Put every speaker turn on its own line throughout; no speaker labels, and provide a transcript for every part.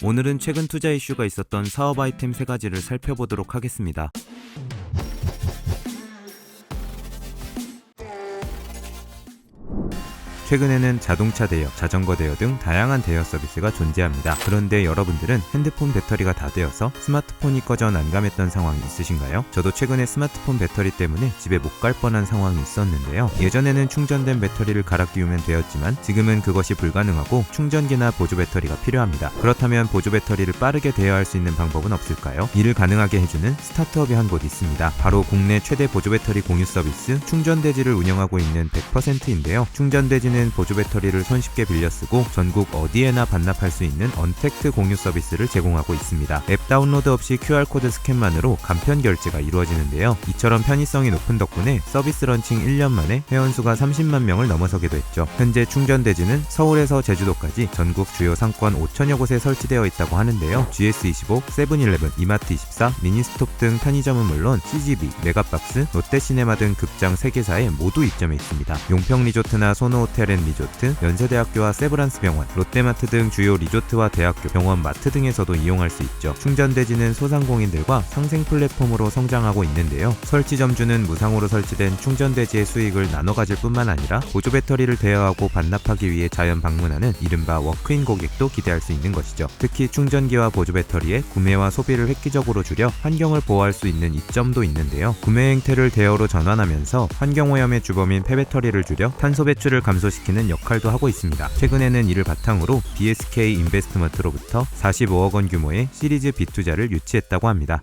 오늘은 최근 투자 이슈가 있었던 사업 아이템 3가지를 살펴보도록 하겠습니다. 최근에는 자동차 대여, 자전거 대여 등 다양한 대여 서비스가 존재합니다. 그런데 여러분들은 핸드폰 배터리가 다 되어서 스마트폰이 꺼져 난감했던 상황이 있으신가요? 저도 최근에 스마트폰 배터리 때문에 집에 못 갈 뻔한 상황이 있었는데요. 예전에는 충전된 배터리를 갈아 끼우면 되었지만 지금은 그것이 불가능하고 충전기나 보조 배터리가 필요합니다. 그렇다면 보조 배터리를 빠르게 대여할 수 있는 방법은 없을까요? 이를 가능하게 해주는 스타트업이 한 곳 있습니다. 바로 국내 최대 보조 배터리 공유 서비스 충전대지를 운영하고 있는 100%인데요. 충전대지는 보조 배터리를 손쉽게 빌려 쓰고 전국 어디에나 반납할 수 있는 언택트 공유 서비스를 제공하고 있습니다. 앱 다운로드 없이 QR코드 스캔만으로 간편 결제가 이루어지는데요. 이처럼 편의성이 높은 덕분에 서비스 런칭 1년 만에 회원수가 30만 명을 넘어서기도 했죠. 현재 충전대지는 서울에서 제주도까지 전국 주요 상권 5천여 곳에 설치되어 있다고 하는데요. GS25, 세븐일레븐, 이마트24, 미니스톱 등 편의점은 물론 CGV, 메가박스, 롯데시네마 등 극장 3개사에 모두 입점해 있습니다. 용평 리조트나 소노호텔 앤 리조트, 연세대학교와 세브란스 병원, 롯데마트 등 주요 리조트와 대학교, 병원, 마트 등에서도 이용할 수 있죠. 충전대지는 소상공인들과 상생 플랫폼으로 성장하고 있는데요. 설치 점주는 무상으로 설치된 충전대지의 수익을 나눠 가질 뿐만 아니라 보조 배터리를 대여하고 반납하기 위해 자연 방문하는 이른바 워크인 고객도 기대할 수 있는 것이죠. 특히 충전기와 보조 배터리의 구매와 소비를 획기적으로 줄여 환경을 보호할 수 있는 이점도 있는데요. 구매 행태를 대여로 전환하면서 환경오염의 주범인 폐배터리를 줄여 탄소 배출을 감소시키는 역할도 하고 있습니다. 최근에는 이를 바탕으로 BSK 인베스트먼트로부터 45억 원 규모의 시리즈 B 투자를 유치했다고 합니다.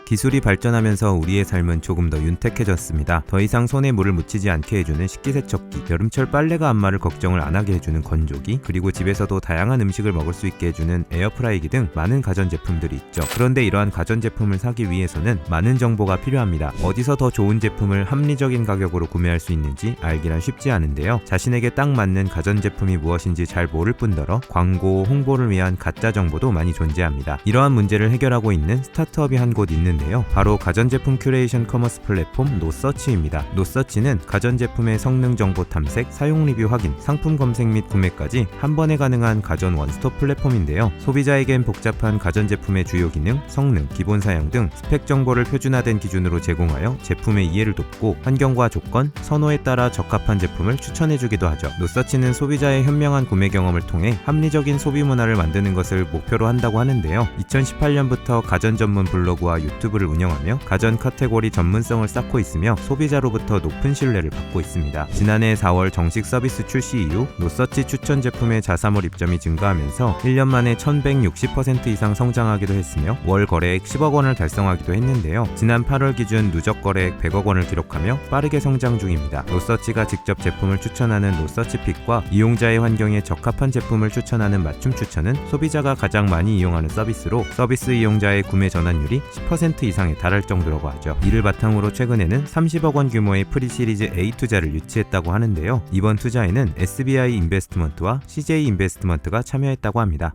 기술이 발전하면서 우리의 삶은 조금 더 윤택해졌습니다. 더 이상 손에 물을 묻히지 않게 해주는 식기세척기, 여름철 빨래가 안마를 걱정을 안 하게 해주는 건조기, 그리고 집에서도 다양한 음식을 먹을 수 있게 해주는 에어프라이기 등 많은 가전제품들이 있죠. 그런데 이러한 가전제품을 사기 위해서는 많은 정보가 필요합니다. 어디서 더 좋은 제품을 합리적인 가격으로 구매할 수 있는지 알기란 쉽지 않은데요. 자신에게 딱 맞는 가전제품이 무엇인지 잘 모를 뿐더러 광고, 홍보를 위한 가짜 정보도 많이 존재합니다. 이러한 문제를 해결하고 있는 스타트업이 한 곳 있는데요. 바로 가전제품 큐레이션 커머스 플랫폼 노서치입니다. 노서치는 가전제품의 성능 정보 탐색, 사용 리뷰 확인, 상품 검색 및 구매까지 한 번에 가능한 가전 원스톱 플랫폼인데요. 소비자에겐 복잡한 가전제품의 주요 기능, 성능, 기본 사양 등 스펙 정보를 표준화된 기준으로 제공하여 제품의 이해를 돕고 환경과 조건, 선호에 따라 적합한 제품을 추천해주기도 하죠. 노서치는 소비자의 현명한 구매 경험을 통해 합리적인 소비 문화를 만드는 것을 목표로 한다고 하는데요. 2018년부터 가전 전문 블로그와 유튜브를 운영하며 가전 카테고리 전문성을 쌓고 있으며 소비자로부터 높은 신뢰를 받고 있습니다. 지난해 4월 정식 서비스 출시 이후 노서치 추천 제품의 자사몰 입점이 증가하면서 1년 만에 1160% 이상 성장하기도 했으며 월 거래액 10억 원을 달성하기도 했는데요. 지난 8월 기준 누적 거래액 100억 원을 기록하며 빠르게 성장 중입니다. 노서치가 직접 제품을 추천하는 노서치 픽과 이용자의 환경에 적합한 제품을 추천하는 맞춤 추천은 소비자가 가장 많이 이용하는 서비스로 서비스 이용자의 구매 전환율이 10% 이상에 달할 정도라고 하죠. 이를 바탕으로 최근에는 30억 원 규모의 프리 시리즈 A 투자를 유치했다고 하는데요. 이번 투자에는 SBI 인베스트먼트와 CJ 인베스트먼트가 참여했다고 합니다.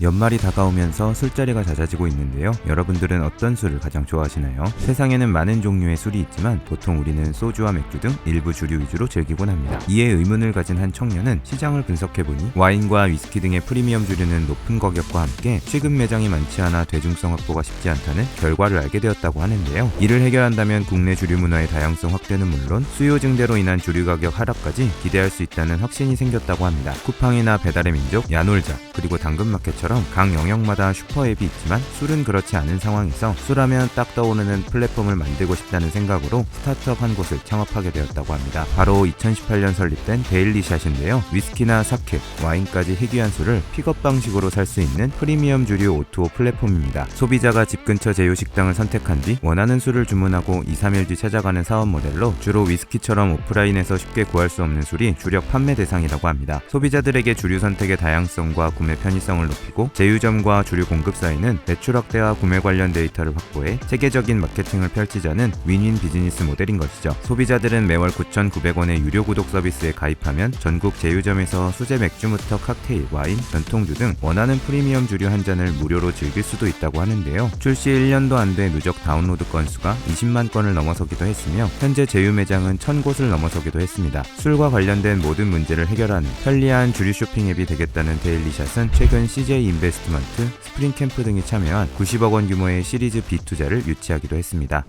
연말이 다가오면서 술자리가 잦아지고 있는데요. 여러분들은 어떤 술을 가장 좋아하시나요? 세상에는 많은 종류의 술이 있지만 보통 우리는 소주와 맥주 등 일부 주류 위주로 즐기곤 합니다. 이에 의문을 가진 한 청년은 시장을 분석해보니 와인과 위스키 등의 프리미엄 주류는 높은 가격과 함께 취급 매장이 많지 않아 대중성 확보가 쉽지 않다는 결과를 알게 되었다고 하는데요. 이를 해결한다면 국내 주류 문화의 다양성 확대는 물론 수요 증대로 인한 주류 가격 하락까지 기대할 수 있다는 확신이 생겼다고 합니다. 쿠팡이나 배달의 민족, 야놀자, 그리고 당근마켓처럼 각 영역마다 슈퍼앱이 있지만 술은 그렇지 않은 상황에서 술하면 딱 떠오르는 플랫폼을 만들고 싶다는 생각으로 스타트업 한 곳을 창업하게 되었다고 합니다. 바로 2018년 설립된 데일리샷인데요. 위스키나 사케, 와인까지 희귀한 술을 픽업 방식으로 살 수 있는 프리미엄 주류 O2O 플랫폼입니다. 소비자가 집 근처 제휴식당을 선택한 뒤 원하는 술을 주문하고 2-3일 뒤 찾아가는 사업 모델로 주로 위스키처럼 오프라인에서 쉽게 구할 수 없는 술이 주력 판매 대상이라고 합니다. 소비자들에게 주류 선택의 다양성과 구매 편의성을 높이고 제휴점과 주류 공급사에는 매출 확대와 구매 관련 데이터를 확보해 체계적인 마케팅을 펼치자는 윈윈 비즈니스 모델인 것이죠. 소비자들은 매월 9,900원의 유료 구독 서비스에 가입하면 전국 제휴점에서 수제 맥주부터 칵테일, 와인, 전통주 등 원하는 프리미엄 주류 한 잔을 무료로 즐길 수도 있다고 하는데요. 출시 1년도 안 돼 누적 다운로드 건수가 20만 건을 넘어서기도 했으며 현재 제휴 매장은 1,000곳을 넘어서기도 했습니다. 술과 관련된 모든 문제를 해결하는 편리한 주류 쇼핑 앱이 되겠다는 데일리샷은 최근 CJ 인베스트먼트, 스프링캠프 등이 참여한 90억 원 규모의 시리즈 B 투자를 유치하기도 했습니다.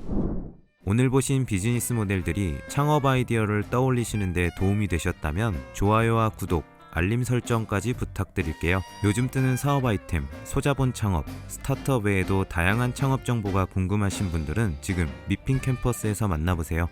오늘 보신 비즈니스 모델들이 창업 아이디어를 떠올리시는 데 도움이 되셨다면 좋아요와 구독, 알림 설정까지 부탁드릴게요. 요즘 뜨는 사업 아이템, 소자본 창업, 스타트업 외에도 다양한 창업 정보가 궁금하신 분들은 지금 미핑 캠퍼스에서 만나보세요.